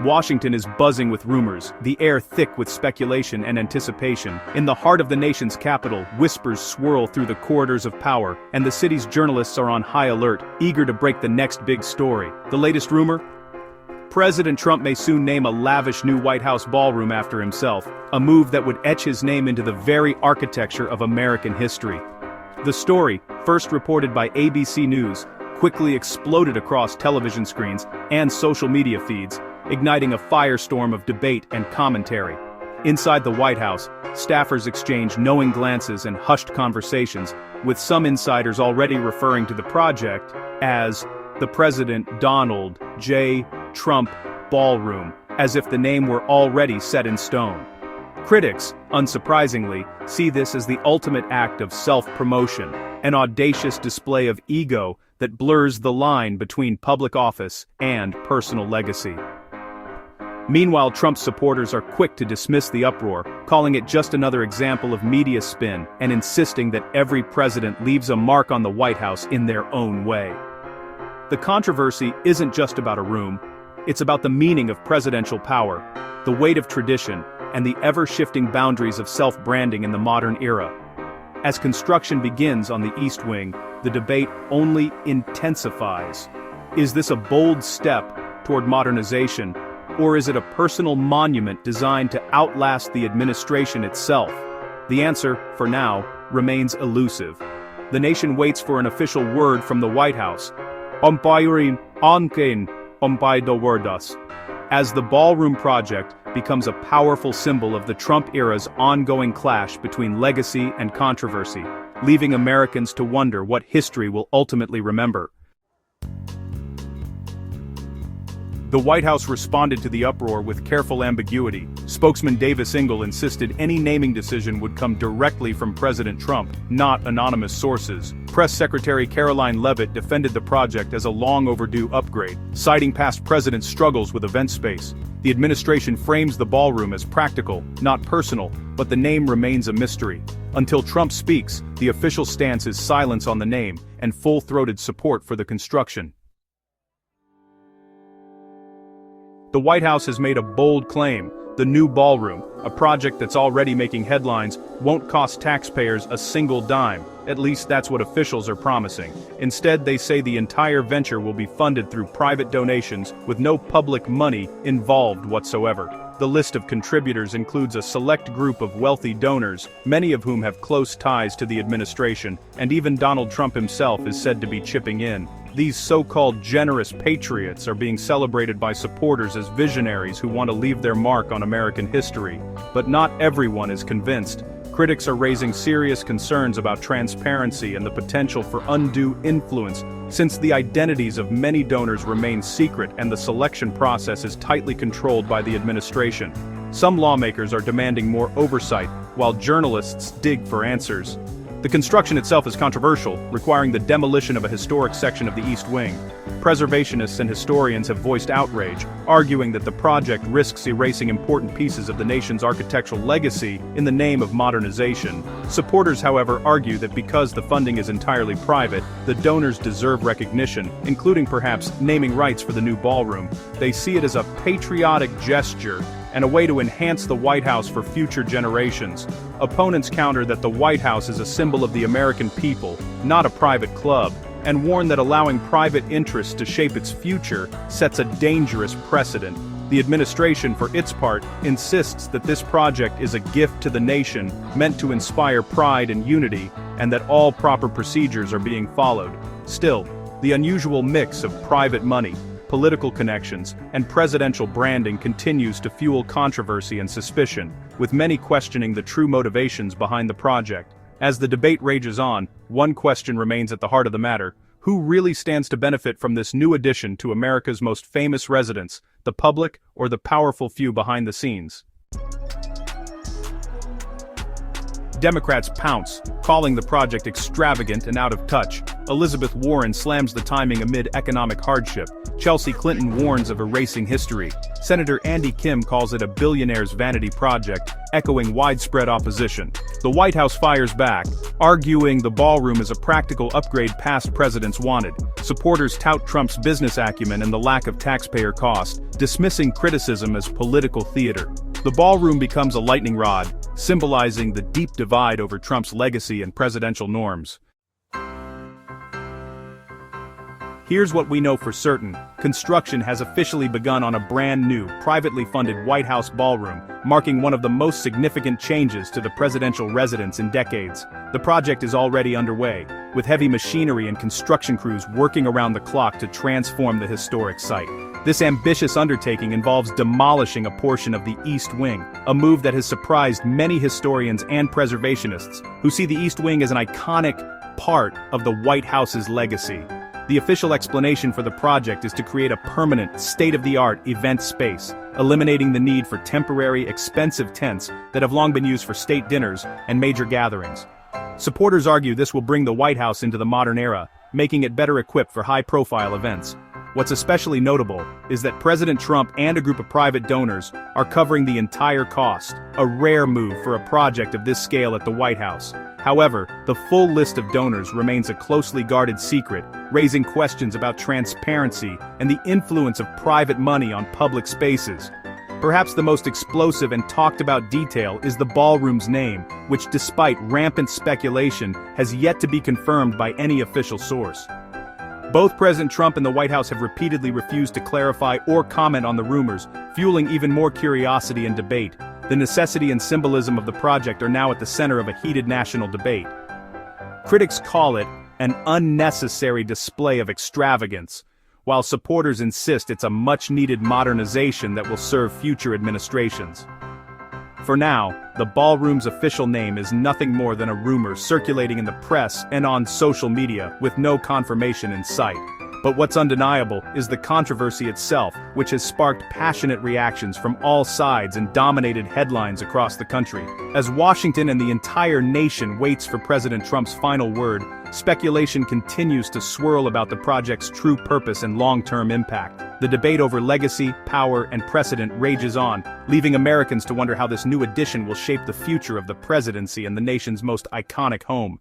Washington is buzzing with rumors, the air thick with speculation and anticipation. In the heart of the nation's capital, whispers swirl through the corridors of power, and the city's journalists are on high alert, eager to break the next big story. The latest rumor? President Trump may soon name a lavish new White House ballroom after himself, a move that would etch his name into the very architecture of American history. The story, first reported by ABC News, quickly exploded across television screens and social media feeds, igniting a firestorm of debate and commentary. Inside the White House, staffers exchanged knowing glances and hushed conversations, with some insiders already referring to the project as the President Donald J. Trump Ballroom, as if the name were already set in stone. Critics, unsurprisingly, see this as the ultimate act of self-promotion, an audacious display of ego that blurs the line between public office and personal legacy. Meanwhile, Trump's supporters are quick to dismiss the uproar, calling it just another example of media spin and insisting that every president leaves a mark on the White House in their own way. The controversy isn't just about a room, it's about the meaning of presidential power, the weight of tradition, and the ever-shifting boundaries of self-branding in the modern era. As construction begins on the East Wing, the debate only intensifies. Is this a bold step toward modernization, or is it a personal monument designed to outlast the administration itself? The answer, for now, remains elusive. The nation waits for an official word from the White House. As the Ballroom project becomes a powerful symbol of the Trump era's ongoing clash between legacy and controversy, leaving Americans to wonder what history will ultimately remember. The White House responded to the uproar with careful ambiguity. Spokesman Davis Ingle insisted any naming decision would come directly from President Trump, not anonymous sources. Press Secretary Caroline Leavitt defended the project as a long-overdue upgrade, citing past presidents' struggles with event space. The administration frames the ballroom as practical, not personal, but the name remains a mystery. Until Trump speaks, the official stance is silence on the name and full-throated support for the construction. The White House has made a bold claim. The new ballroom, a project that's already making headlines, won't cost taxpayers a single dime. At least that's what officials are promising. Instead, they say the entire venture will be funded through private donations with no public money involved whatsoever. The list of contributors includes a select group of wealthy donors, many of whom have close ties to the administration, and even Donald Trump himself is said to be chipping in. These so-called generous patriots are being celebrated by supporters as visionaries who want to leave their mark on American history. But not everyone is convinced. Critics are raising serious concerns about transparency and the potential for undue influence, since the identities of many donors remain secret and the selection process is tightly controlled by the administration. Some lawmakers are demanding more oversight, while journalists dig for answers. The construction itself is controversial, requiring the demolition of a historic section of the East Wing. Preservationists and historians have voiced outrage, arguing that the project risks erasing important pieces of the nation's architectural legacy in the name of modernization. Supporters, however, argue that because the funding is entirely private, the donors deserve recognition, including perhaps naming rights for the new ballroom. They see it as a patriotic gesture and a way to enhance the White House for future generations. Opponents counter that the White House is a symbol of the American people, not a private club, and warn that allowing private interests to shape its future sets a dangerous precedent. The administration, for its part, insists that this project is a gift to the nation, meant to inspire pride and unity, and that all proper procedures are being followed. Still, the unusual mix of private money, political connections, and presidential branding continues to fuel controversy and suspicion, with many questioning the true motivations behind the project. As the debate rages on, one question remains at the heart of the matter: who really stands to benefit from this new addition to America's most famous residence, the public or the powerful few behind the scenes? Democrats pounce, calling the project extravagant and out of touch. Elizabeth Warren slams the timing amid economic hardship. Chelsea Clinton warns of erasing history. Senator Andy Kim calls it a billionaire's vanity project, echoing widespread opposition. The White House fires back, arguing the ballroom is a practical upgrade past presidents wanted. Supporters tout Trump's business acumen and the lack of taxpayer cost, dismissing criticism as political theater. The ballroom becomes a lightning rod, symbolizing the deep divide over Trump's legacy and presidential norms. Here's what we know for certain. Construction has officially begun on a brand new, privately funded White House ballroom, marking one of the most significant changes to the presidential residence in decades. The project is already underway, with heavy machinery and construction crews working around the clock to transform the historic site. This ambitious undertaking involves demolishing a portion of the East Wing, a move that has surprised many historians and preservationists, who see the East Wing as an iconic part of the White House's legacy. The official explanation for the project is to create a permanent, state-of-the-art event space, eliminating the need for temporary, expensive tents that have long been used for state dinners and major gatherings. Supporters argue this will bring the White House into the modern era, making it better equipped for high-profile events. What's especially notable is that President Trump and a group of private donors are covering the entire cost, a rare move for a project of this scale at the White House. However, the full list of donors remains a closely guarded secret, raising questions about transparency and the influence of private money on public spaces. Perhaps the most explosive and talked-about detail is the ballroom's name, which despite rampant speculation has yet to be confirmed by any official source. Both President Trump and the White House have repeatedly refused to clarify or comment on the rumors, fueling even more curiosity and debate. The necessity and symbolism of the project are now at the center of a heated national debate. Critics call it an unnecessary display of extravagance, while supporters insist it's a much-needed modernization that will serve future administrations. For now, the ballroom's official name is nothing more than a rumor circulating in the press and on social media, with no confirmation in sight. But what's undeniable is the controversy itself, which has sparked passionate reactions from all sides and dominated headlines across the country. As Washington and the entire nation waits for President Trump's final word, speculation continues to swirl about the project's true purpose and long-term impact. The debate over legacy, power, and precedent rages on, leaving Americans to wonder how this new addition will shape the future of the presidency and the nation's most iconic home.